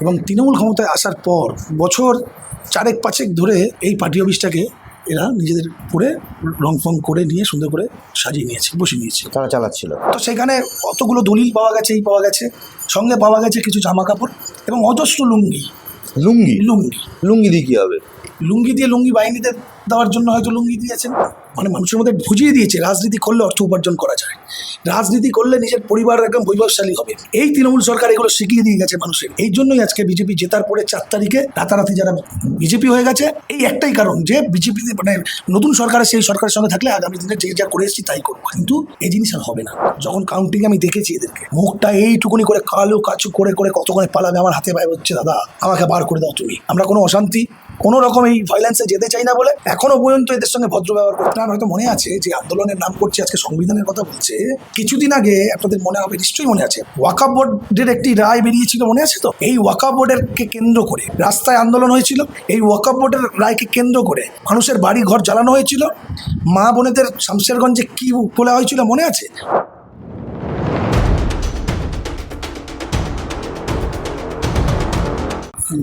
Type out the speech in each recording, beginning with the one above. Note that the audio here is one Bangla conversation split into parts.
এবং তৃণমূল ক্ষমতায় আসার পর বছর 4-5 ধরে এই পার্টি অফিসটাকে এরা নিজেদের করে রং ফং করে নিয়ে সুন্দর করে সাজিয়ে নিয়েছে, বসে নিয়েছে, তারা চালাচ্ছিল। তো সেখানে অতগুলো দলিল পাওয়া গেছে, এই পাওয়া গেছে, সঙ্গে পাওয়া গেছে কিছু জামা কাপড় এবং অজস্র লুঙ্গি। লুঙ্গি লুঙ্গি লুঙ্গি দিয়ে কী হবে? লুঙ্গি দিয়ে লুঙ্গি বাহিনীতে দেওয়ার জন্য হয়তো লুঙ্গি দিয়েছেন, মানে মানুষের মধ্যে বুঝিয়ে দিয়েছে রাজনীতি করলে অর্থ উপার্জন করা যায়, রাজনীতি করলে নিজের পরিবার একদম বৈভবশালী হবে। এই তৃণমূল সরকার এগুলো শিখিয়ে দিয়ে গেছে মানুষের। এই জন্যই আজকে বিজেপি জেতার পরে 4 তারিখে রাতারাতি যারা বিজেপি হয়ে গেছে, এই একটাই কারণ যে বিজেপি মানে নতুন সরকারের সেই সরকারের সঙ্গে থাকলে আগামী দিনে যে যা করে এসেছি তাই করবো, কিন্তু এই জিনিস আর হবে না। যখন কাউন্টিং আমি দেখেছি এদেরকে মুখটা এইটুকুনি করে কালো কাচু করে করে কতক্ষণে পালাবে, আমার হাতে পায়ে হচ্ছে দাদা আমাকে বার করে দাও তুমি, আমরা কোনো অশান্তি কোনো রকম এই ভায়োলেন্সে যেতে চাই না বলে এখনো পর্যন্ত এদের সঙ্গে ভদ্র ব্যবহার করতে। আপনার হয়তো মনে আছে যে আন্দোলনের নাম করছে, আজকে সংবিধানের কথা বলছে। কিছুদিন আগে আপনাদের মনে হবে, নিশ্চয়ই মনে আছে, ওয়াকফ বোর্ডের একটি রায় বেরিয়েছিল, মনে আছে তো? এই ওয়াকফ বোর্ডেরকে কেন্দ্র করে রাস্তায় আন্দোলন হয়েছিল। এই ওয়াকফ বোর্ডের রায়কে কেন্দ্র করে মানুষের বাড়ি ঘর জ্বালানো হয়েছিল, মা বোনেদের শামশেরগঞ্জে কি বলা হয়েছিল মনে আছে?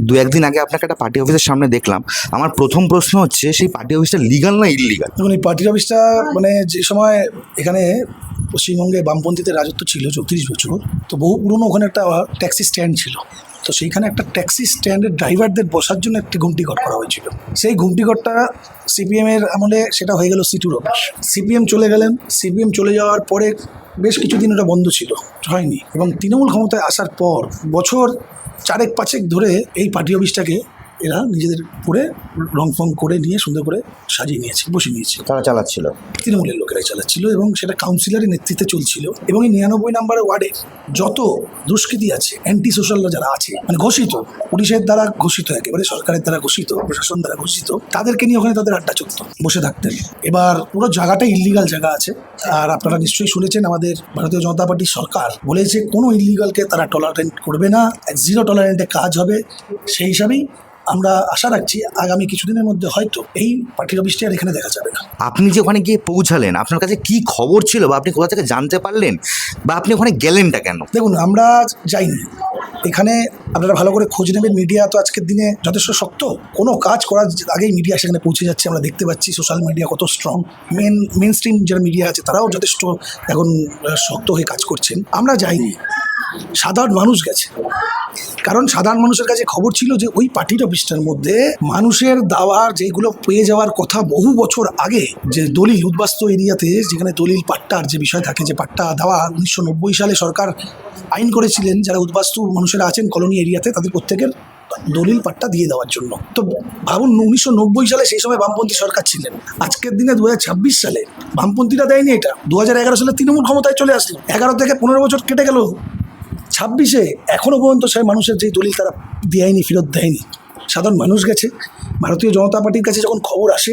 দু একদিন আগে আপনাকে একটা পার্টি অফিসের সামনে দেখলাম। আমার প্রথম প্রশ্ন হচ্ছে, সেই পার্টি অফিসটা লিগাল না ইললিগাল? দেখুন, এই পার্টি অফিসটা মানে যে সময় এখানে পশ্চিমবঙ্গে বামপন্থীদের রাজত্ব ছিল 34 বছর, তো বহু পুরনো ওখানে একটা ট্যাক্সি স্ট্যান্ড ছিল। তো সেইখানে একটা ট্যাক্সি স্ট্যান্ডের ড্রাইভারদের বসার জন্য একটি ঘুমটিঘর করা হয়েছিল। সেই ঘুমটিঘরটা সিপিএমের আমলে সেটা হয়ে গেল সিটুর অফিস। সিপিএম চলে গেলেন, সিপিএম চলে যাওয়ার পরে বেশ কিছুদিন ওটা বন্ধ ছিল, হয়নি। এবং তৃণমূল ক্ষমতায় আসার পর বছর 4-5 ধরে এই পার্টি অফিসটাকে এরা নিজেদের করে রং ফং করে নিয়ে সুন্দর করে সাজিয়ে নিয়েছে, বসে নিয়েছে। তারা চালাচ্ছিল, তৃণমূলের লোকেরাই চালাচ্ছিল এবং সেটা কাউন্সিলরের নেতৃত্বে চলছিল। এবং এই 99 নম্বরের ওয়ার্ডে যত দুষ্কৃতি আছে, অ্যান্টি সোশ্যালরা যারা আছে, মানে ঘোষিত, পুলিশের দ্বারা ঘোষিত, একেবারে সরকারের দ্বারা ঘোষিত, প্রশাসন দ্বারা ঘোষিত, তাদেরকে নিয়ে ওখানে তাদের আড্ডা চলত, বসে থাকতেন। এবার পুরো জায়গাটা ইল্লিগাল জায়গা আছে। আর আপনারা নিশ্চয়ই শুনেছেন, আমাদের ভারতীয় জনতা পার্টির সরকার বলেছে কোনো ইল্লিগালকে তারা টলারেন্ট করবে না, 0 টলারেন্টে কাজ হবে। সেই হিসাবেই আমরা আশা রাখছি আগামী কিছুদিনের মধ্যে হয়তো এই পার্টি অফিসটি আর এখানে দেখা যাবে না। আপনি যে ওখানে গিয়ে পৌঁছালেন, আপনার কাছে কি খবর ছিল, বা আপনি কোথা থেকে জানতে পারলেন, বা আপনি ওখানে গেলেনটা কেন? দেখুন, আমরা যাইনি এখানে, আপনারা ভালো করে খোঁজ নেবেন। মিডিয়া তো আজকের দিনে যথেষ্ট শক্ত, কোনো কাজ করার আগেই মিডিয়া সেখানে পৌঁছে যাচ্ছে। আমরা দেখতে পাচ্ছি সোশ্যাল মিডিয়া কত স্ট্রং, মেন স্ট্রিম যারা মিডিয়া আছে তারাও যথেষ্ট এখন শক্ত হয়ে কাজ করছেন। আমরা যাইনি, সাধারণ মানুষ গেছে। কারণ সাধারণ মানুষের কাছে খবর ছিল যে ওই পার্টির অফিসটার মধ্যে মানুষের দাওয়া যেগুলো পেয়ে যাওয়ার কথা বহু বছর আগে, যে দলিল উদ্বাস্তু এরিয়াতে যেখানে দলিল পাট্টার যে বিষয় থাকে, যে পাট্টা দেওয়া 1990 সালে সরকার আইন করেছিলেন, যারা উদ্বাস্তু মানুষেরা আছেন কলোনি এরিয়াতে তাদের প্রত্যেকের দলিল পাট্টা দিয়ে দেওয়ার জন্য। তো ভাবুন, 1990 সালে সেই সময় বামপন্থী সরকার ছিলেন। আজকের দিনে 2026 সালে বামপন্থীরা দেয়নি এটা। 2011 সালে তৃণমূল ক্ষমতায় চলে আসলো, 11 থেকে 15 বছর কেটে গেল, 26-এ এখনও পর্যন্ত সেই মানুষের যেই দলিল তারা দেয়নি, ফেরত দেয়নি। সাধারণ মানুষ গেছে। ভারতীয় জনতা পার্টির কাছে যখন খবর আসে,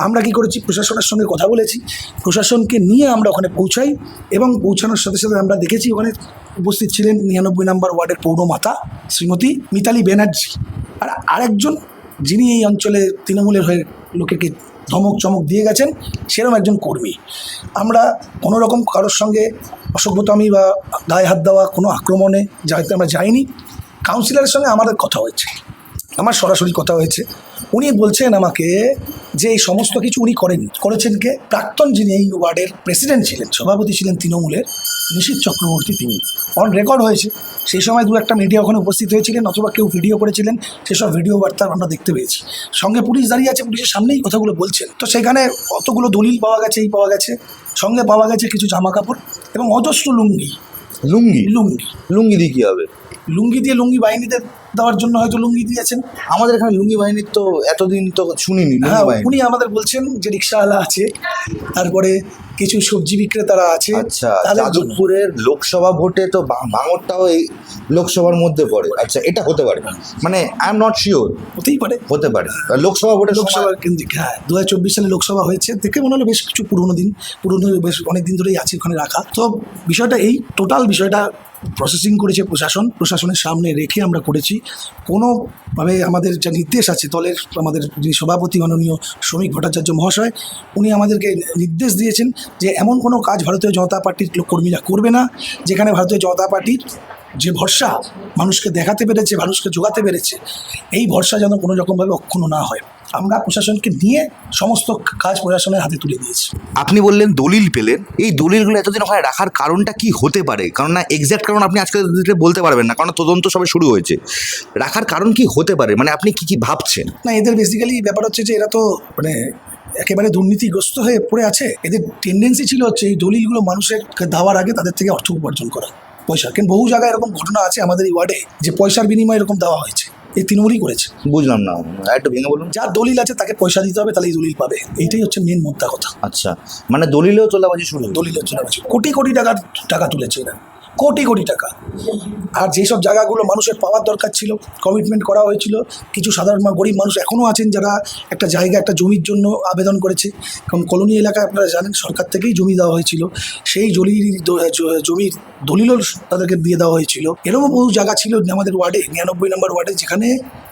আমরা কি করেছি, প্রশাসনের সঙ্গে কথা বলেছি, প্রশাসনকে নিয়ে আমরা ওখানে পৌঁছাই এবং পৌঁছানোর সাথে সাথে আমরা দেখেছি ওখানে উপস্থিত ছিলেন 99 নম্বর ওয়ার্ডের পৌরমাতা শ্রীমতী মিতালি ব্যানার্জি, আর আরেকজন যিনি এই অঞ্চলে তৃণমূলের হয়ে লোকেকে ধমক চমক দিয়ে গেছেন, সেরকম একজন কর্মী। আমরা কোনো রকম কারোর সঙ্গে অসভ্যতামি বা গায়ে হাত দেওয়া কোনো আক্রমণে যাইতে আমরা যাইনি। কাউন্সিলরের সঙ্গে আমাদের কথা হয়েছে, আমার সরাসরি কথা হয়েছে। উনি বলছেন আমাকে যে এই সমস্ত কিছু উনি করেছেন কে, প্রাক্তন যিনি এই ওয়ার্ডের প্রেসিডেন্ট ছিলেন, সভাপতি ছিলেন তৃণমূলের, নিশীথ চক্রবর্তী, তিনি। অন রেকর্ড হয়েছে, সেই সময় 2-1টা মিডিয়া ওখানে উপস্থিত হয়েছিলেন, অথবা কেউ ভিডিও করেছিলেন, সেসব ভিডিও বার্তা আমরা দেখতে পেয়েছি। সঙ্গে পুলিশ দাঁড়িয়ে আছে, পুলিশের সামনেই কথাগুলো বলছেন। তো সেখানে অতগুলো দলিল পাওয়া গেছে, এই পাওয়া গেছে, সঙ্গে পাওয়া গেছে কিছু জামা কাপড় এবং অজস্র লুঙ্গি। লুঙ্গি লুঙ্গি লুঙ্গি দিয়ে কী হবে? লুঙ্গি দিয়ে লুঙ্গি বাহিনীতে দেওয়ার জন্য হয়তো লুঙ্গি দিয়েছেন। আমাদের এখানে লুঙ্গি বাহিনীর তো এতদিন তো শুনিনি। হ্যাঁ, উনি আমাদের বলছেন যে রিক্সাওয়ালা আছে, তারপরে কিছু সবজি বিক্রেতারা আছে। আচ্ছা, যাদবপুরের লোকসভা ভোটে তো ভাঙরটাও এই লোকসভার মধ্যে পড়ে। আচ্ছা, এটা হতে পারে, মানে আই এম নট শিওর, হতেই পারে, হতে পারে। লোকসভা ভোটে, লোকসভা কেন্দ্রিক, হ্যাঁ 2024 সালে লোকসভা হয়েছে, দেখে মনে হলো বেশ কিছু পুরনো বেশ অনেক দিন ধরেই আছে ওখানে রাখা। তো বিষয়টা এই টোটাল বিষয়টা প্রসেসিং করেছে প্রশাসনের সামনে রেখে আমরা করেছি। কোনোভাবে আমাদের যা নির্দেশ আছে দলের আমাদের যিনি সভাপতি মাননীয় শ্রমিক ভট্টাচার্য মহাশয়, উনি আমাদেরকে নির্দেশ দিয়েছেন যে এমন কোনো কাজ ভারতীয় জনতা পার্টির কর্মীরা করবে না যেখানে ভারতীয় জনতা পার্টির যে ভরসা মানুষকে দেখাতে পেরেছে, মানুষকে জোগাতে পেরেছে, এই ভরসা যেন কোনো রকমভাবে অক্ষুণ্ণ না হয়। আমরা প্রশাসনকে নিয়ে সমস্ত কাজ প্রশাসনের হাতে তুলে দিয়েছি। আপনি বললেন দলিল পেলেন, এই দলিলগুলো এতদিন ওখানে রাখার কারণটা কি হতে পারে? কারণ না এক্স্যাক্ট কারণ আপনি আজকে বলতে পারবেন না, কারণ তদন্ত সবে শুরু হয়েছে। রাখার কারণ কি হতে পারে, মানে আপনি কি ভাবছেন? না, এদের বেসিক্যালি ব্যাপার হচ্ছে যে এরা তো মানে একেবারে দুর্নীতিগ্রস্ত হয়ে পড়ে আছে। এদের টেন্ডেন্সি ছিল হচ্ছে এই দলিলগুলো মানুষের দেওয়ার আগে তাদের থেকে অর্থ উপার্জন করা, পয়সা। কিন্তু বহু জায়গায় এরকম ঘটনা আছে আমাদের এই ওয়ার্ডে যে পয়সার বিনিময়ে এরকম দেওয়া হয়েছে, এই তৃণমূলই করেছে। বুঝলাম না, একটু ভেঙে বলুন। যার দলিল আছে তাকে পয়সা দিতে হবে, তাহলে এই দলিল পাবে। এইটাই হচ্ছে মেন মোদ্দা কথা। আচ্ছা, মানে দলিলেও তোলাবাজি শুরু? দলিলের জন্য কোটি কোটি টাকা তুলেছে এরা, কোটি কোটি টাকা। আর যেসব জায়গাগুলো মানুষের পাওয়ার দরকার ছিল, কমিটমেন্ট করা হয়েছিল, কিছু সাধারণ গরিব মানুষ এখনও আছেন যারা একটা জায়গা, একটা জমির জন্য আবেদন করেছে। কারণ কলোনি এলাকায় আপনারা জানেন সরকার থেকেই জমি দেওয়া হয়েছিল, সেই জমির দলিলও তাদেরকে দিয়ে দেওয়া হয়েছিল। এরকম বহু জায়গা ছিল আমাদের ওয়ার্ডে, 99 নম্বর ওয়ার্ডে, যেখানে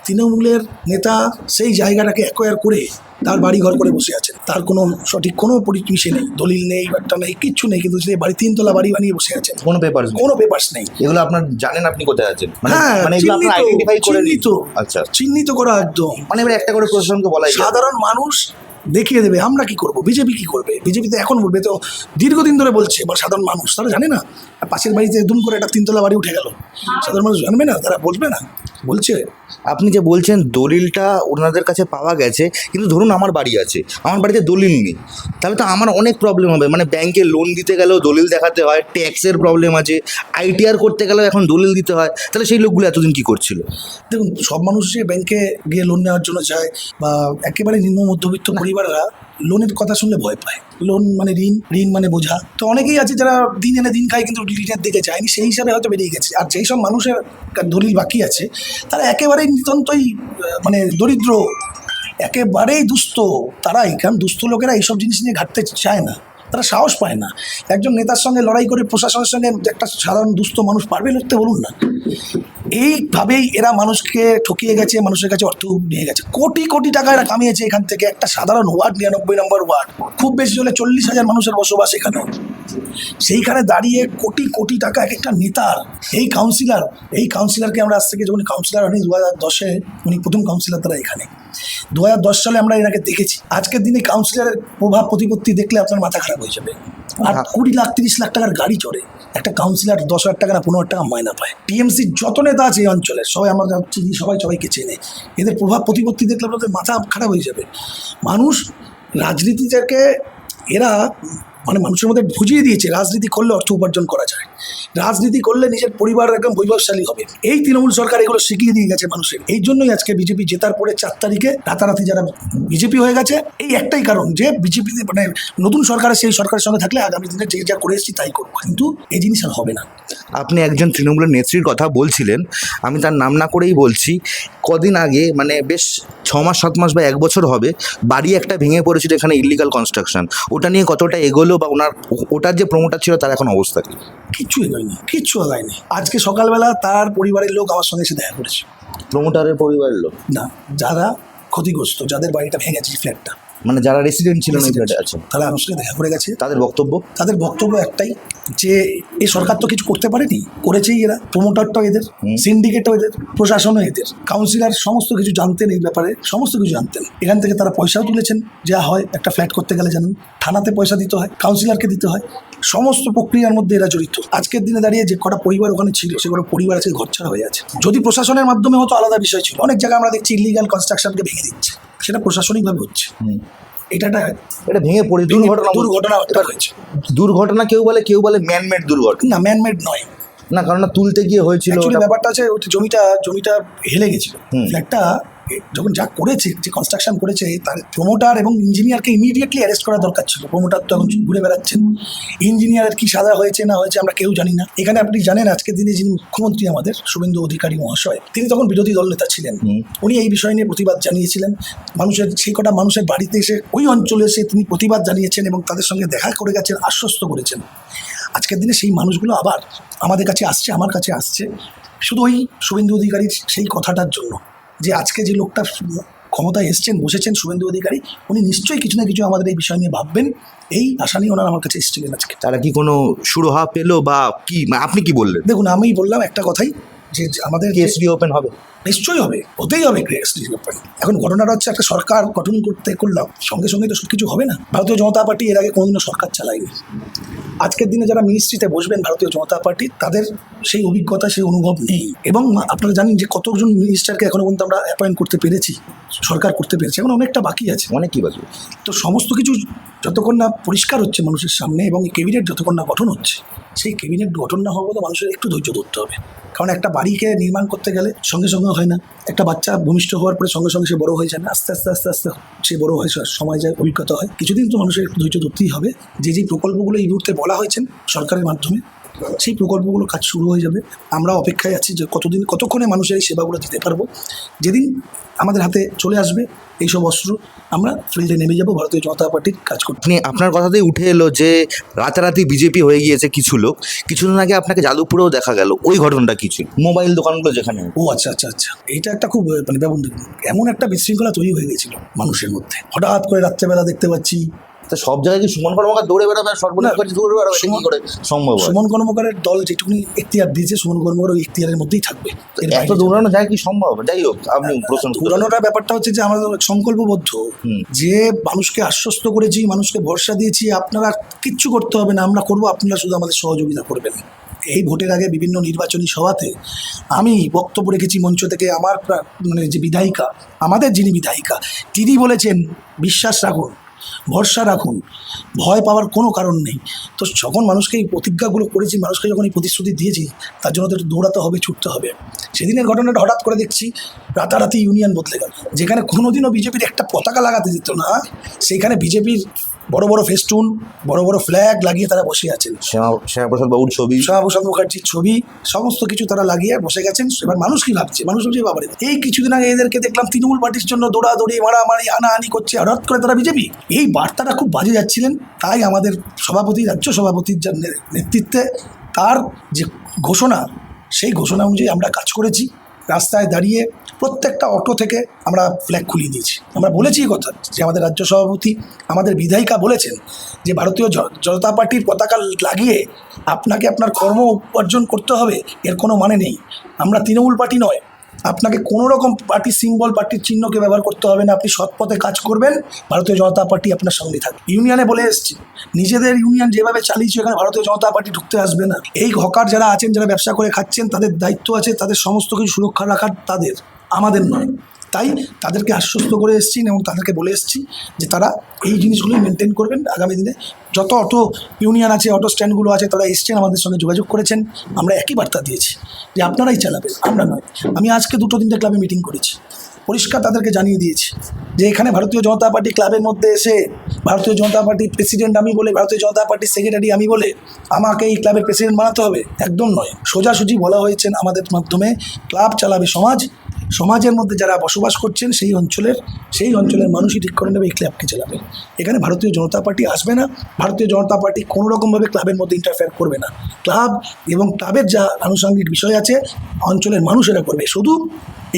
তৃণমূলের নেতা সেই জায়গাটাকে অ্যাকোয়ার করে তার বাড়ি ঘর করে বসে আছেন। তার কোনো সঠিক কোনো পরিচয় নেই, দলিল নেই, একটা নেই, কিচ্ছু নেই, কিন্তু সে বাড়ি 3 তলা বাড়ি বানিয়ে বসে আছেন, কোনো পেপারস নেই। এগুলো আপনার জানেন আপনি কোথায় আছেন? হ্যাঁ, মানে এগুলো আপনারা আইডেন্টিফাই করে আচ্ছা, চিহ্নিত করা একদম। মানে এবার একটা করে প্রশাসনকে বলাই, সাধারণ মানুষ দেখিয়ে দেবে। আমরা কি করব, বিজেপি কি করবে? বিজেপি তো এখন বলবে, তো দীর্ঘদিন ধরে বলছে, বা সাধারণ মানুষ তারা জানে না। পাশের বাড়িতে দুম করে একটা 3 তলা বাড়ি উঠে গেল, সাধারণ মানুষ জানবে না? তারা বলবে না? বলছে। আপনি যে বলছেন দলিলটা ওনাদের কাছে পাওয়া গেছে, কিন্তু ধরুন আমার বাড়ি আছে, আমার বাড়িতে দলিল নেই, তাহলে তো আমার অনেক প্রবলেম হবে। মানে ব্যাংকে লোন দিতে গেলেও দলিল দেখাতে হয়, ট্যাক্সের প্রবলেম আছে, ITR করতে গেলেও এখন দলিল দিতে হয়। তাহলে সেই লোকগুলো এতদিন কি করছিল? দেখুন, সব মানুষই ব্যাংকে গিয়ে লোন নেওয়ার জন্য যায়, বা একেবারে নিম্ন মধ্যবিত্ত পরিবাররা লোনের কথা শুনলে ভয় পায়। লোন মানে ঋণ মানে বোঝা। তো অনেকেই আছে যারা দিন এনে দিন খায়, কিন্তু ঋণের দিকে যায়নি, সেই হিসাবে হয়তো বেরিয়ে গেছে। আর যেই সব মানুষের দলিল বাকি আছে তারা একেবারেই নিতান্তই মানে দরিদ্র, একেবারেই দুস্থ তারাই। কারণ দুস্থ লোকেরা এইসব জিনিস নিয়ে ঘাটতে চায় না, তারা সাহস পায় না। একজন নেতার সঙ্গে লড়াই করে প্রশাসনের সঙ্গে একটা সাধারণ দুস্থ মানুষ পারবে লড়তে, বলুন না? এইভাবেই এরা মানুষকে ঠকিয়ে গেছে, মানুষের কাছে অর্থ নিয়ে গেছে। কোটি কোটি টাকা এরা কামিয়েছে এখান থেকে। একটা সাধারণ ওয়ার্ড, 99 নম্বর ওয়ার্ড, খুব বেশি হলে 40,000 মানুষের বসবাস এখানে। সেইখানে দাঁড়িয়ে কোটি কোটি টাকা এক একটা নেতার। এই কাউন্সিলরকে আমরা আজ থেকে, যখন কাউন্সিলর হয়নি 2010-এ, উনি প্রথম কাউন্সিলর তারা এখানে, 2010 সালে আমরা এনাকে দেখেছি। আজকের দিনে কাউন্সিলরের প্রভাব প্রতিপত্তি দেখলে আপনার মাথা খারাপ হয়ে যাবে। আর 20 লাখ 30 লাখ টাকার গাড়ি চড়ে একটা কাউন্সিলর, 10,000 টাকা না 15,000 টাকা মাইনা পায়। টিএমসির যত নেতা আছে এই অঞ্চলে, সবাই আমরা চিনি, সবাইকে চেনে। এদের প্রভাব প্রতিপত্তি দেখলে আপনাদের মাথা খারাপ হয়ে যাবে। মানুষ রাজনীতিটাকে এরা মানে মানুষের মধ্যে বুঝিয়ে দিয়েছে, রাজনীতি করলে অর্থ উপার্জন করা যায়, রাজনীতি করলে নিজের পরিবার একদম বৈভবশালী হবে। এই তৃণমূল সরকার এগুলো শিখিয়ে দিয়ে গেছে মানুষের। এই জন্যই আজকে বিজেপি জেতার পরে 4 তারিখে রাতারাতি যারা বিজেপি হয়ে গেছে, এই একটাই কারণ যে বিজেপিতে মানে নতুন সরকারের, সেই সরকারের সঙ্গে থাকলে আগামী দিনে যে যা করে এসেছি তাই করবো, কিন্তু এই জিনিস আর হবে না। আপনি একজন তৃণমূলের নেত্রীর কথা বলছিলেন, আমি তার নাম না করেই বলছি। কদিন আগে, মানে বেশ 6 মাস 7 মাস বা 1 বছর হবে, বাড়ি একটা ভেঙে পড়েছিল এখানে, ইল্লিগাল কনস্ট্রাকশন। ওটা নিয়ে কতটা এগোলো, বা ওটার যে প্রমোটার ছিল তার এখন অবস্থা কি? কিচ্ছু এগোয়নি। আজকে সকালবেলা তার পরিবারের লোক আমার সঙ্গে এসে দেখা করেছে। প্রমোটারের পরিবারের লোক না, যারা ক্ষতিগ্রস্ত, যাদের বাড়িটা ভেঙেছে, ফ্ল্যাটটা, মানে যারা রেসিডেন্ট ছিল না ফ্ল্যাটে আছে, তারা আমার সঙ্গে দেখা করে গেছে। তাদের বক্তব্য একটাই, যে এই সরকার তো কিছু করতে পারেনি, করেছেই এরা। প্রমোটারটাও এদের, সিন্ডিকেটও এদের, প্রশাসনও এদের। কাউন্সিলর সমস্ত কিছু জানতেন এই ব্যাপারে, সমস্ত কিছু জানতেন। এখান থেকে তারা পয়সাও তুলেছেন। যা হয় একটা ফ্ল্যাট করতে গেলে জানেন, থানাতে পয়সা দিতে হয়, কাউন্সিলরকে দিতে হয়, সমস্ত প্রক্রিয়ার মধ্যে এরা জড়িত। আজকের দিনে দাঁড়িয়ে যে কটা পরিবার ওখানে ছিল, সেগুলো পরিবার আজকে ঘরছাড়া হয়ে আছে। যদি প্রশাসনের মাধ্যমে হতো আলাদা বিষয় ছিল। অনেক জায়গায় আমরা দেখছি ইলিগাল কনস্ট্রাকশনকে ভেঙে দিচ্ছে, সেটা প্রশাসনিকভাবে হচ্ছে। এটা ভেঙে পড়ে দুর্ঘটনা হয়েছে। দুর্ঘটনা কেউ বলে ম্যানমেড দুর্ঘটনা। না, ম্যানমেড নয় না, কারণ তুলতে গিয়ে হয়েছিল। ব্যাপারটা আছে, জমিটা হেলে গেছিল। ফ্ল্যাটটা যখন যা করেছে, যে কনস্ট্রাকশন করেছে, তার প্রমোটার এবং ইঞ্জিনিয়ারকে ইমিডিয়েটলি অ্যারেস্ট করা দরকার ছিল। প্রমোটার তো এখন ঘুরে বেড়াচ্ছেন। ইঞ্জিনিয়ারের কি সাজা হয়েছে না হয়েছে আমরা কেউ জানি না। এখানে আপনি জানেন, আজকের দিনে যিনি মুখ্যমন্ত্রী আমাদের শুভেন্দু অধিকারী মহাশয়, তিনি তখন বিরোধী দল নেতা ছিলেন। উনি এই বিষয় নিয়ে প্রতিবাদ জানিয়েছিলেন। সেই কটা মানুষের বাড়িতে এসে, ওই অঞ্চলে এসে তিনি প্রতিবাদ জানিয়েছেন এবং তাদের সঙ্গে দেখা করে গেছেন, আশ্বস্ত করেছেন। আজকের দিনে সেই মানুষগুলো আবার আমাদের কাছে আসছে, আমার কাছে আসছে, শুধু ওই শুভেন্দু অধিকারীর সেই কথাটার জন্য, যে আজকে যে লোকটা ক্ষমতায় এসছেন, বসেছেন শুভেন্দু অধিকারী, উনি নিশ্চয়ই কিছু না কিছু আমাদের এই বিষয় নিয়ে ভাববেন, এই আশা নিয়ে ওনারা আমার কাছে এসেছিলেন আজকে। তারা কি কোনো সুরাহা পেলো বা কি, মানে আপনি কি বললেন? দেখুন, আমি বললাম একটা কথাই, যে আমাদের কেস রিওপেন হবে? নিশ্চয়ই হবে, হতেই হবে কেস। এখন ঘটনাটা হচ্ছে, একটা সরকার গঠন করলাম, সঙ্গে সঙ্গে তো সব কিছু হবে না। ভারতীয় জনতা পার্টি এর আগে কোনোদিনও সরকার চালায়নি। আজকের দিনে যারা মিনিস্ট্রিতে বসবেন ভারতীয় জনতা পার্টি, তাদের সেই অভিজ্ঞতা, সেই অনুভব নেই। এবং আপনারা জানেন যে কতজন মিনিস্টারকে এখনো পর্যন্ত আমরা অ্যাপয়েন্ট করতে পেরেছি, সরকার করতে পেরেছি, এখন অনেকটা বাকি আছে। অনেক কি বাকি? তো সমস্ত কিছু যতক্ষণ না পরিষ্কার হচ্ছে মানুষের সামনে, এবং এই ক্যাবিনেট যতক্ষণ না গঠন হচ্ছে, সেই ক্যাবিনেট গঠন না হওয়া পর্যন্ত মানুষের একটু ধৈর্য ধরতে হবে। কারণ একটা বাড়িকে নির্মাণ করতে গেলে সঙ্গে সঙ্গে হয় না। একটা বাচ্চা ভূমিষ্ঠ হওয়ার পরে সঙ্গে সঙ্গে সে বড় হয়ে যায় না, আস্তে আস্তে আস্তে আস্তে সে বড় হয়, সময় যায়, অভিজ্ঞতা হয়। কিছুদিন তো মানুষের একটু ধৈর্য ধরতেই হবে। যে প্রকল্পগুলো এই মুহূর্তে বলা হয়েছেন সরকারের মাধ্যমে, সেই প্রকল্পগুলো কাজ শুরু হয়ে যাবে। আমরা অপেক্ষায় আছি যে কতক্ষণে মানুষের এই সেবাগুলো দিতে পারবো। যেদিন আমাদের হাতে চলে আসবে এইসব অস্ত্র, আমরা ফিল্ডে নেমে যাব ভারতীয় জনতা পার্টির কাজ করতে। আপনার কথাতেই উঠে এলো যে রাতারাতি বিজেপি হয়ে গিয়েছে কিছু লোক। কিছুদিন আগে আপনাকে যাদবপুরেও দেখা গেল, ওই ঘটনাটা কি ছিল? মোবাইল দোকানগুলো যেখানে। ও আচ্ছা আচ্ছা আচ্ছা, এইটা একটা খুব এমন একটা বিশৃঙ্খলা তৈরি হয়ে গেছিল মানুষের মধ্যে। হঠাৎ করে রাত্রেবেলা দেখতে পাচ্ছি, তা সব জায়গায় কি সুমন কর্মকার দৌড়ে বেড়াবে, সর্বনাশ করে দৌড়ে বেড়াবে, এটা কি করে সম্ভব হয়? সুমন কর্মকারের দল যেটুকুনি এখতিয়ার দিয়েছে, সুমন কর্মকার ওই এখতিয়ারের মধ্যেই থাকবে। এত দৌড়ানো যায় কি সম্ভব? যাই হোক, আপনি প্রশ্ন দৌড়ানোটা ব্যাপারটা হচ্ছে যে আমরা সংকল্পবদ্ধ, যে মানুষকে আশ্বস্ত করেছি, মানুষকে ভরসা দিয়েছি, আপনারা কিচ্ছু করতে হবে না, আমরা করবো, আপনারা শুধু আমাদের সহযোগিতা করবেন। এই ভোটের আগে বিভিন্ন নির্বাচনী সভাতে আমি বক্তব্য রেখেছি মঞ্চ থেকে। আমার যে বিধায়িকা, আমাদের যিনি বিধায়িকা, তিনি বলেছেন বিশ্বাস রাখুন, ভরসা রাখুন, ভয় পাওয়ার কোনো কারণ নেই। তো যখন মানুষকে এই প্রতিজ্ঞাগুলো করেছি, মানুষকে যখন এই প্রতিশ্রুতি দিয়েছি, তার জন্য তো দৌড়াতে হবে, ছুটতে হবে। সেদিনের ঘটনাটা হঠাৎ করে দেখছি রাতারাতি ইউনিয়ন বদলে গেল। যেখানে কোনোদিনও বিজেপির একটা পতাকা লাগাতে দিত না, সেইখানে বিজেপির বড় বড় ফেস্টুন, বড় বড় ফ্ল্যাগ লাগিয়ে তারা বসে আছেন। শ্যামাপ্রসাদ বাবুর ছবি, শ্যামাপ্রসাদ মুখার্জির ছবি, সমস্ত কিছু তারা লাগিয়ে বসে গেছেন। এবার মানুষ কি ভাবছে? মানুষ ভাবছে বাবারে, এই কিছুদিন আগে এদেরকে দেখলাম তৃণমূল পার্টির জন্য দৌড়াদৌড়ি, মারামারি, হানাহানি করছে, হঠাৎ করে তারা বিজেপি। এই বার্তাটা খুব বাজে যাচ্ছিলেন। তাই আমাদের সভাপতি, রাজ্য সভাপতির নেতৃত্বে তার যে ঘোষণা, সেই ঘোষণা অনুযায়ী আমরা কাজ করেছি। রাস্তায় দাঁড়িয়ে প্রত্যেকটা অটো থেকে আমরা ফ্ল্যাগ খুলিয়ে দিয়েছি। আমরা বলেছি এই কথা, যে আমাদের রাজ্য সভাপতি, আমাদের বিধায়িকা বলেছেন যে ভারতীয় জনতা পার্টির পতাকা লাগিয়ে আপনাকে আপনার কর্ম উপার্জন করতে হবে, এর কোনো মানে নেই। আমরা তৃণমূল পার্টি নয়, আপনাকে কোনো রকম পার্টির সিম্বল, পার্টির চিহ্নকে ব্যবহার করতে হবে না। আপনি সৎ পথে কাজ করবেন, ভারতীয় জনতা পার্টি আপনার সঙ্গে থাকবে। ইউনিয়নে বলে এসছি, নিজেদের ইউনিয়ন যেভাবে চালিয়েছে, এখানে ভারতীয় জনতা পার্টি ঢুকতে আসবে না। এই হকার যারা আছেন, যারা ব্যবসা করে খাচ্ছেন, তাদের দায়িত্ব আছে, তাদের সমস্ত কিছু সুরক্ষা রাখার তাদের, আমাদের নয়। তাই তাদেরকে আশ্বস্ত করে এসেছি এবং তাদেরকে বলে এসেছি যে তারা এই জিনিসগুলো মেনটেন করবেন। আগামী দিনে যত অটো ইউনিয়ন আছে, অটো স্ট্যান্ডগুলো আছে, তারা এসছেন, আমাদের সঙ্গে যোগাযোগ করেছেন। আমরা একই বার্তা দিয়েছি যে আপনারাই চালাবেন, আমরা নয়। আমি আজকে 2-3টে ক্লাবে মিটিং করেছি, পরিষ্কার তাদেরকে জানিয়ে দিয়েছি যে এখানে ভারতীয় জনতা পার্টি ক্লাবের মধ্যে এসে ভারতীয় জনতা পার্টির প্রেসিডেন্ট আমি বলে, ভারতীয় জনতা পার্টির সেক্রেটারি আমি বলে আমাকে এই ক্লাবের প্রেসিডেন্ট বানাতে হবে, একদম নয়। সোজাসুজি বলা হয়েছেন আমাদের মাধ্যমে, ক্লাব চালাবে সমাজ, সমাজের মধ্যে যারা বসবাস করছেন সেই অঞ্চলের মানুষই ঠিক করে নেবে এই ক্লাবকে চালাবে। এখানে ভারতীয় জনতা পার্টি আসবে না, ভারতীয় জনতা পার্টি কোনো রকমভাবে ক্লাবের মধ্যে ইন্টারফেয়ার করবে না। ক্লাব এবং ক্লাবের যা আনুষঙ্গিক বিষয় আছে অঞ্চলের মানুষেরা করবে। শুধু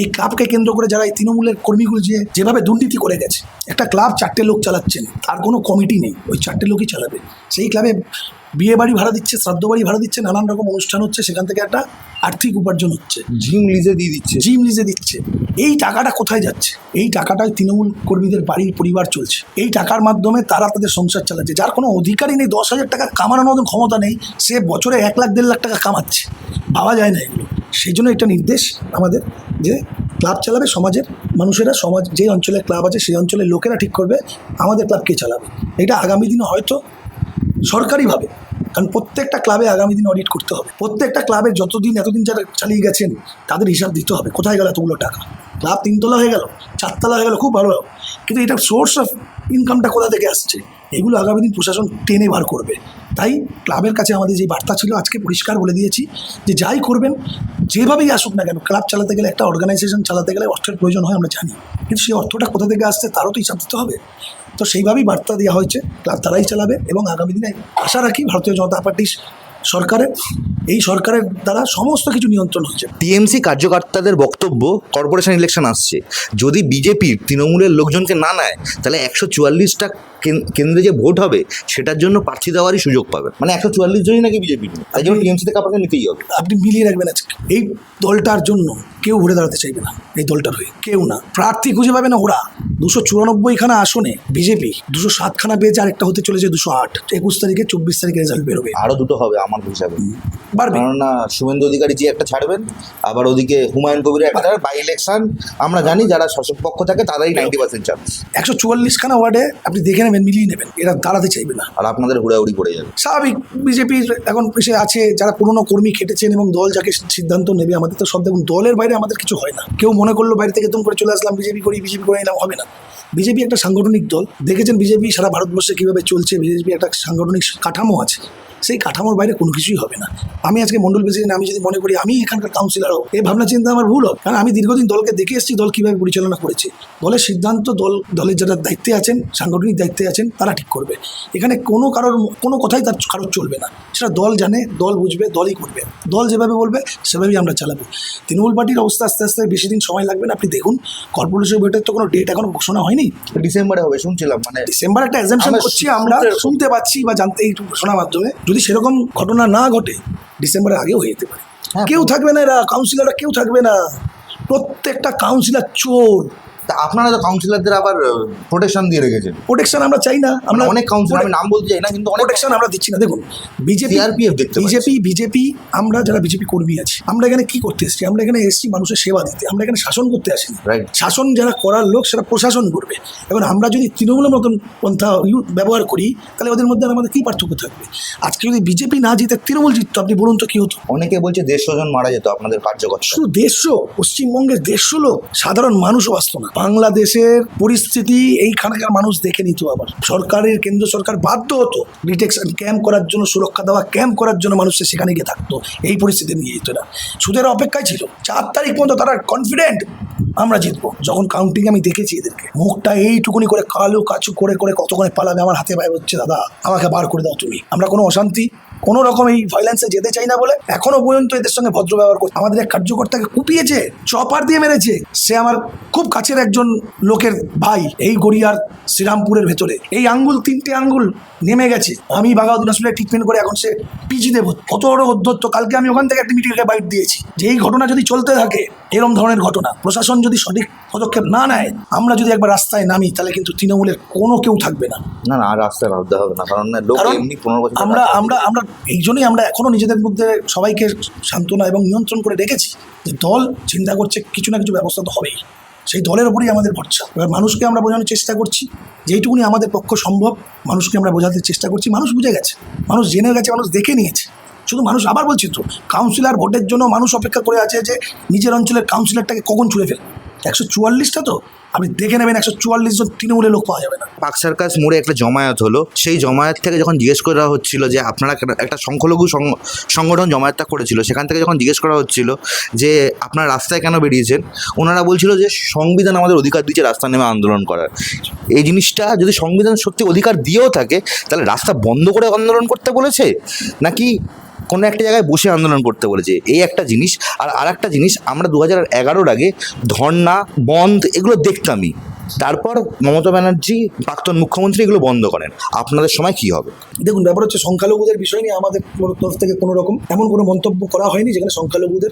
এই ক্লাবকে কেন্দ্র করে যারা এই তৃণমূলের কর্মীগুলো যেভাবে দুর্নীতি করে গেছে, একটা ক্লাব 4টে লোক চালাচ্ছেন, তার কোনো কমিটি নেই, ওই 4টে লোকই চালাবে। সেই ক্লাবে বিয়ে বাড়ি ভাড়া দিচ্ছে, শ্রাদ্ধ বাড়ি ভাড়া দিচ্ছে, নানান রকম অনুষ্ঠান হচ্ছে, সেখান থেকে একটা আর্থিক উপার্জন হচ্ছে। জিম লিজে দিয়ে দিচ্ছে, জিম লিজে দিচ্ছে। এই টাকাটা কোথায় যাচ্ছে? এই টাকাটাই তৃণমূল কর্মীদের বাড়ির পরিবার চলছে। এই টাকার মাধ্যমে তারা তাদের সংসার চালাচ্ছে। যার কোনো অধিকারই নেই, 10,000 টাকা কামানোর মতন ক্ষমতা নেই, সে বছরে 1 লাখ 1.5 লাখ টাকা কামাচ্ছে। ভাবা যায় না এগুলো। সেই জন্য একটা নির্দেশ আমাদের, যে ক্লাব চালাবে সমাজের মানুষেরা, সমাজ যে অঞ্চলে ক্লাব আছে সেই অঞ্চলের লোকেরা ঠিক করবে আমাদের ক্লাব কে চালাবে। এটা আগামী দিনে হয়তো সরকারিভাবে, কারণ প্রত্যেকটা ক্লাবে আগামী দিনে অডিট করতে হবে। প্রত্যেকটা ক্লাবে এতদিন যারা চালিয়ে গেছেন তাদের হিসাব দিতে হবে, কোথায় গেল এতগুলো টাকা। ক্লাব 3তলা হয়ে গেল, 4তলা হয়ে গেল, খুব ভালো, কিন্তু এটা সোর্স অফ ইনকামটা কোথা থেকে আসছে, এগুলো আগামী দিন প্রশাসন টেনে বার করবে। তাই ক্লাবের কাছে আমাদের যে বার্তা ছিল আজকে পরিষ্কার বলে দিয়েছি যে যাই করবেন, যেভাবেই আসুক না কেন, ক্লাব চালাতে গেলে, একটা অর্গানাইজেশন চালাতে গেলে অর্থের প্রয়োজন হয়, আমরা জানি, কিন্তু সেই অর্থটা কোথা থেকে আসছে তারও তো হিসাব দিতে হবে। তো সেইভাবেই বার্তা দেওয়া হয়েছে, ক্লাব তারাই চালাবে। এবং আগামী দিনে আশা রাখি ভারতীয় জনতা পার্টির সরকারের, এই সরকারের দ্বারা সমস্ত কিছু নিয়ন্ত্রণ হচ্ছে। টিএমসি কার্যকর্তাদের বক্তব্য, কর্পোরেশন ইলেকশন আসছে, যদি বিজেপির তৃণমূলের লোকজনকে না নেয় তাহলে 144টা কেন্দ্রে যে ভোট হবে সেটার জন্য প্রার্থী দেওয়ারই সুযোগ পাবে। মানে 144 জনই নাকি বিজেপি, তাই জন্য টিএমসি থেকে আপনাকে নিতেই হবে। আপনি মিলিয়ে রাখবেন আজকে এই দলটার জন্য কেউ ঘুরে দাঁড়াতে চাইবে না, এই দলটার হয়ে কেউ না। প্রার্থী খুঁজে পাবে না ওরা। 294খানা আসনে বিজেপি 207খানা পেয়েছে, আরেকটা হতে চলেছে 208। 21 তারিখে 24 তারিখে রেজাল্ট বেরোবে। আরও দুটো হবে আমার হিসাবে, বাড়বে। কেননা শুভেন্দু অধিকারী যে একটা ছাড়বেন, আবার ওদিকে হুমায়ুন কবিরের একটা ছাড়বেন। বাই ইলেকশন আমরা জানি যারা শাসক পক্ষ থাকে তারাই 90% চান্স। 144খানা ওয়ার্ডে আপনি দেখে নেবেন, মিলিয়ে নেবেন, এরা দাঁড়াতে চাইবে না। আর আপনাদের হুড়াহুড়ি পড়ে যাবে। স্বাভাবিক, বিজেপির এখন এসে আছে যারা পুরনো কর্মী খেটেছেন এবং দল যাকে সিদ্ধান্ত নেবে। আমাদের তো সব দেখুন, দলের বাইরে আমাদের কিছু হয় না। কেউ মনে করলো বাইরে থেকে তুম করে চলে আসলাম, বিজেপি করে এলাম, হবে না। বিজেপি একটা সাংগঠনিক দল। দেখেছেন বিজেপি সারা ভারতবর্ষে কীভাবে চলছে। বিজেপি একটা সাংগঠনিক কাঠামো আছে, সেই কাঠামোর বাইরে কোনো কিছুই হবে না। আমি আজকে মণ্ডল প্রেসিডেন্ট, আমি যদি মনে করি আমি এখানকার কাউন্সিলর হোক, এই ভাবনা চিন্তা আমার ভুল হোক। কারণ আমি দীর্ঘদিন দলকে দেখে এসেছি, দল কীভাবে পরিচালনা করেছে। দলের সিদ্ধান্ত দলের যারা দায়িত্বে আছেন, সাংগঠনিক দায়িত্বে আছেন, তারা ঠিক করবে। এখানে কোনো কথাই কারোর চলবে না। সেটা দল জানে, দল বুঝবে, দলই করবে। দল যেভাবে বলবে সেভাবেই আমরা চালাবো। তৃণমূল পার্টির অবস্থা আস্তে আস্তে বেশি দিন সময় লাগবে না। আপনি দেখুন, কর্পোরেশন ভোটের তো কোনো ডেট এখনো ঘোষণা হয়নি। ডিসেম্বরে হবে শুনছিলাম, মানে ডিসেম্বর একটা অ্যাজাম্পশন করছি আমরা, শুনতে পাচ্ছি বা জানতে এই শোনার মাধ্যমে। যদি সেরকম ঘটনা না ঘটে, ডিসেম্বরের আগেও হয়ে যেতে পারে। কেউ থাকবে না, এরা কাউন্সিলররা কেউ থাকবে না। প্রত্যেকটা কাউন্সিলর চোর। তা আপনারা তো কাউন্সিলরদের আবার প্রোটেকশন দিয়ে রেখেছেন। প্রোটেকশন আমরা চাই না। আমরা অনেক কাউন্সিলর, আমি নাম বলতে চাই না, কিন্তু অনেক প্রোটেকশন আমরা দিচ্ছি না। দেখুন, CRPF দেখতে পাচ্ছি। বিজেপি আমরা যারা বিজেপি কর্মী আছি, আমরা এখানে কি করতে এসেছি? আমরা এখানে এসেছি মানুষের সেবা দিতে। আমরা এখানে শাসন করতে আসিনি। Right. শাসন যারা করার লোক সেটা প্রশাসন করবে। এবার আমরা যদি তৃণমূলের মতন পন্থা ব্যবহার করি, তাহলে ওদের মধ্যে আর আমাদের কী পার্থক্য থাকবে? আজকে যদি বিজেপি না জিতে তৃণমূল জিততো, আপনি বলুন তো কী হতো? অনেকে বলছে 150 জন মারা যেত আপনাদের কার্যকর্তা। শুধু 150, পশ্চিমবঙ্গের 150 লোক, সাধারণ মানুষও বাঁচত না। বাংলাদেশের পরিস্থিতি এইখানকার মানুষ দেখে নিত। আবার সরকারের, কেন্দ্র সরকার বাধ্য হতো ডিটেকশন ক্যাম্প করার জন্য, সুরক্ষা দেওয়া ক্যাম্প করার জন্য মানুষের সেখানে গিয়ে থাকতো। এই পরিস্থিতি নিয়ে যেত না। সুদের অপেক্ষায় ছিল 4 তারিখ পর্যন্ত তারা কনফিডেন্ট আমরা জিতবো। যখন কাউন্টিং আমি দেখেছি এদেরকে, মুখটা এইটুকুনি করে কালো কাচু করে করে কতক্ষণে পালাবে। আমার হাতে পায়ে হচ্ছে, দাদা আমাকে বার করে দাও তুমি। আমরা কোনো অশান্তি, কোনো রকম এই ভায়োলেন্সে যেতে চাই না বলে এখনো পর্যন্ত এদের সঙ্গে ভদ্র ব্যবহার করছে। আমাদের এক কার্যকর্তাকে কুপিয়েছে, চপার দিয়ে মেরেছে। সে আমার খুব কাছের একজন লোকের ভাই, এই গড়িয়ার শ্রীরামপুরের ভেতরে। এই আঙ্গুল, 3টে আঙ্গুল নেমে গেছে। আমি বাঘাউদ্দিন হসপিটালে ট্রিটমেন্ট করে এখন সে পিজি দেব। কত বড় অধ্যত্ত। কালকে আমি ওখান থেকে একটা মিটিংয়ে বাইট দিয়েছি যে এই ঘটনা যদি চলতে থাকে, এরকম ধরনের ঘটনা, প্রশাসন যদি সঠিক পদক্ষেপ না নেয়, আমরা যদি একবার রাস্তায় নামি, তাহলে কিন্তু তৃণমূলের কোনো কেউ থাকবে না। না আর রাস্তায় নামতে হবে না, কারণ এমনি 15 বছর আমরা এই জন্যই আমরা এখনও নিজেদের মধ্যে সবাইকে সান্ত্বনা এবং নিয়ন্ত্রণ করে রেখেছি যে দল চিন্তা করছে কিছু না কিছু ব্যবস্থা তো হবেই। সেই দলের ওপরেই আমাদের ভরসা। এবার মানুষকে আমরা বোঝানোর চেষ্টা করছি, যেইটুকুনি আমাদের পক্ষ সম্ভব মানুষকে আমরা বোঝাতে চেষ্টা করছি। মানুষ বুঝে গেছে, মানুষ জেনে গেছে, মানুষ দেখে নিয়েছে। শুধু মানুষ, আবার বলছি তো, কাউন্সিলর ভোটের জন্য মানুষ অপেক্ষা করে আছে যে নিজের অঞ্চলের কাউন্সিলরটাকে কখন ছুঁড়ে ফেলবে। 144টা তো আপনি দেখে নেবেন, 144 জন তৃণমূলের লোক পাওয়া যাবে না। পার্ক সার্কাস মোড়ে একটা জমায়েত হলো। সেই জমায়েত থেকে যখন জিজ্ঞেস করা হচ্ছিল যে আপনারা একটা সংখ্যালঘু সংগঠন জমায়েতটা করেছিল, সেখান থেকে যখন জিজ্ঞেস করা হচ্ছিল যে আপনারা রাস্তায় কেন বেরিয়েছেন, ওনারা বলছিল যে সংবিধান আমাদের অধিকার দিচ্ছে রাস্তা নেমে আন্দোলন করার। এই জিনিসটা যদি সংবিধান সত্যি অধিকার দিয়েও থাকে, তাহলে রাস্তা বন্ধ করে আন্দোলন করতে বলেছে নাকি কোনো একটা জায়গায় বসে আন্দোলন করতে বলেছে, এই একটা জিনিস। আর একটা জিনিস, আমরা 2011-র আগে ধর্না বন্ধ এগুলো দেখতামই। তারপর মমতা ব্যানার্জি প্রাক্তন মুখ্যমন্ত্রী এগুলো বন্ধ করেন। আপনাদের সময় কি হবে? দেখুন, ব্যাপার হচ্ছে সংখ্যালঘুদের বিষয় নিয়ে আমাদের তরফ থেকে কোনো রকম এমন কোনো মন্তব্য করা হয়নি যেখানে সংখ্যালঘুদের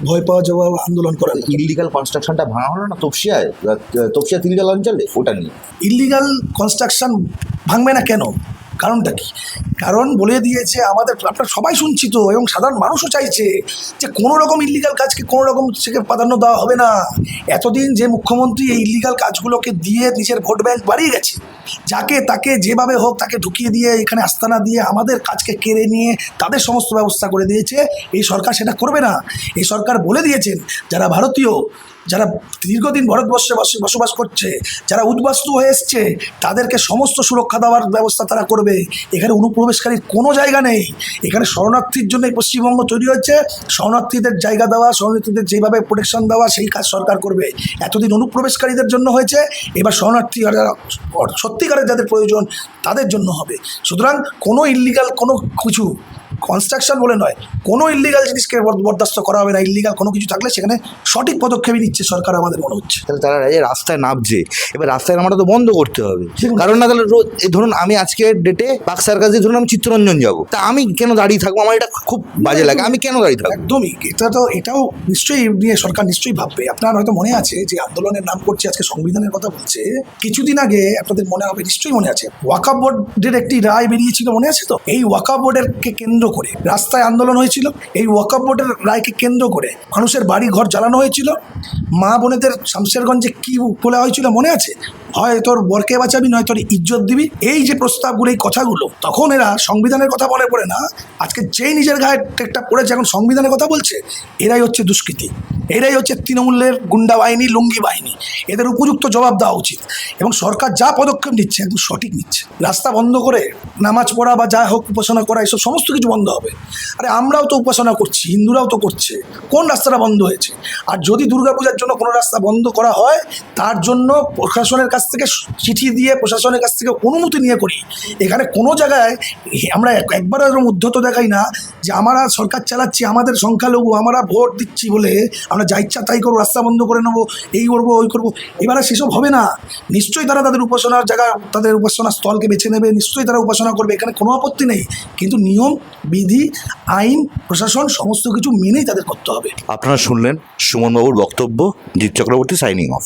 ভয় পাওয়া যাওয়া আন্দোলন করা। ইলিগাল কনস্ট্রাকশনটা ভাঙা হলো না তপসিয়া তিলগাল অঞ্চলে, ওটা নিয়ে। ইলিগাল কনস্ট্রাকশন ভাঙবে না কেন? কারণটা কি? কারণ বলে দিয়েছে আমাদের, আপনারা সবাই শুনছি তো, এবং সাধারণ মানুষও চাইছে যে কোনো রকম ইলিগাল কাজকে কোনো রকম থেকে প্রাধান্য দেওয়া হবে না। এতদিন যে মুখ্যমন্ত্রী এই ইলিগাল কাজগুলোকে দিয়ে নিজের ভোট ব্যাংক বাড়িয়ে গেছে, যাকে তাকে যেভাবে হোক তাকে ঢুকিয়ে দিয়ে এখানে আস্তানা দিয়ে আমাদের কাজকে কেড়ে নিয়ে তাদের সমস্ত ব্যবস্থা করে দিয়েছে। এই সরকার সেটা করবে না। এই সরকার বলে দিয়েছেন যারা ভারতীয়, যারা দীর্ঘদিন ভারতবর্ষে বসবাস করছে, যারা উদ্বাস্তু হয়ে এসছে, তাদেরকে সমস্ত সুরক্ষা দেওয়ার ব্যবস্থা তারা করবে। এখানে অনুপ্রবেশকারীর কোনো জায়গা নেই। এখানে শরণার্থীর জন্য এই পশ্চিমবঙ্গ তৈরি হচ্ছে। শরণার্থীদের জায়গা দেওয়া, শরণার্থীদের যেভাবে প্রোটেকশন দেওয়া, সেই কাজ সরকার করবে। এতদিন অনুপ্রবেশকারীদের জন্য হয়েছে, এবার শরণার্থী সত্যিকারের যাদের প্রয়োজন তাদের জন্য হবে। সুতরাং কোনো ইলিগাল কোনো কিছু কনস্ট্রাকশন বলে নয়, কোনো ইল্লিগাল জিনিসকে বরদাস্ত করা হবে না। ইল্লিগাল কোনো কিছু থাকলে সেখানে সঠিক পদক্ষেপই নিচ্ছে সরকার আমাদের মনে হচ্ছে। তাহলে তারা এই রাস্তায় নামছে, এবার রাস্তায় নামাটা তো বন্ধ করতে হবে। কারণ না তাহলে রোজ এই ধরুন আমি আজকের ডেটে বাক্সার কাছে ধরুন আমি চিত্তরঞ্জন যাবো, তা আমি কেন দাঁড়িয়ে থাকবো? আমার এটা খুব বাজে লাগে, আমি কেন দাঁড়িয়ে থাকবো? একদমই, এটাও নিশ্চয়ই নিয়ে সরকার নিশ্চয়ই ভাববে। আপনার হয়তো মনে আছে যে আন্দোলনের নাম করছে, আজকে সংবিধানের কথা বলছে। কিছুদিন আগে আপনাদের মনে হবে, নিশ্চয়ই মনে আছে, ওয়াকফ বোর্ডের একটি রায় বেরিয়েছিল, মনে আছে তো? এই ওয়াকফ বোর্ডের কে কেন্দ্র করে রাস্তায় আন্দোলন হয়েছিল। এই ওয়াকফ বোর্ডের রায়কে কেন্দ্র করে মানুষের বাড়ি ঘর জ্বালানো হয়েছিল। মা বোনেদের শামশেরগঞ্জে কি বলা হয়েছিল মনে আছে? হয় তোর বরকে বাঁচাবি, নয় তোর ইজ্জত দিবি। এই যে প্রস্তাবগুলো, এই কথাগুলো, তখন এরা সংবিধানের কথা বলে পড়ে না। আজকে যেই নিজের গায়ে টেকটা পড়েছে এখন সংবিধানের কথা বলছে, এরাই হচ্ছে দুষ্কৃতী, এরাই হচ্ছে তৃণমূলের গুন্ডা বাহিনী, লুঙ্গি বাহিনী। এদের উপযুক্ত জবাব দেওয়া উচিত। এবং সরকার যা পদক্ষেপ নিচ্ছে একদম সঠিক নিচ্ছে। রাস্তা বন্ধ করে নামাজ পড়া বা যা হোক উপাসনা করা, এসব সমস্ত কিছু বন্ধ হবে। আরে আমরাও তো উপাসনা করছি, হিন্দুরাও তো করছে, কোন রাস্তাটা বন্ধ হয়েছে? আর যদি দুর্গাপূজার জন্য কোনো রাস্তা বন্ধ করা হয়, তার জন্য প্রশাসনের কাছ থেকে চিঠি দিয়ে, প্রশাসনের কাছ থেকে অনুমতি নিয়ে করি। এখানে কোনো জায়গায় আমরা একবারের উদ্ধত দেখাই না যে আমরা সরকার চালাচ্ছি, আমাদের সংখ্যালঘু, আমরা ভোট দিচ্ছি বলে আমরা যা ইচ্ছা তাই করবো, রাস্তা বন্ধ করে নেবো, এই করবো ওই করবো। এবারে সেসব হবে না। নিশ্চয়ই তারা তাদের উপাসনার জায়গা, তাদের উপাসনা স্থলকে বেছে নেবে, নিশ্চয়ই তারা উপাসনা করবে, এখানে কোনো আপত্তি নেই। কিন্তু নিয়ম, বিধি, আইন, প্রশাসন সমস্ত কিছু মেনেই তাদের করতে হবে। আপনারা শুনলেন সুমনবাবুর বক্তব্য। Jeet Chakraborty signing off.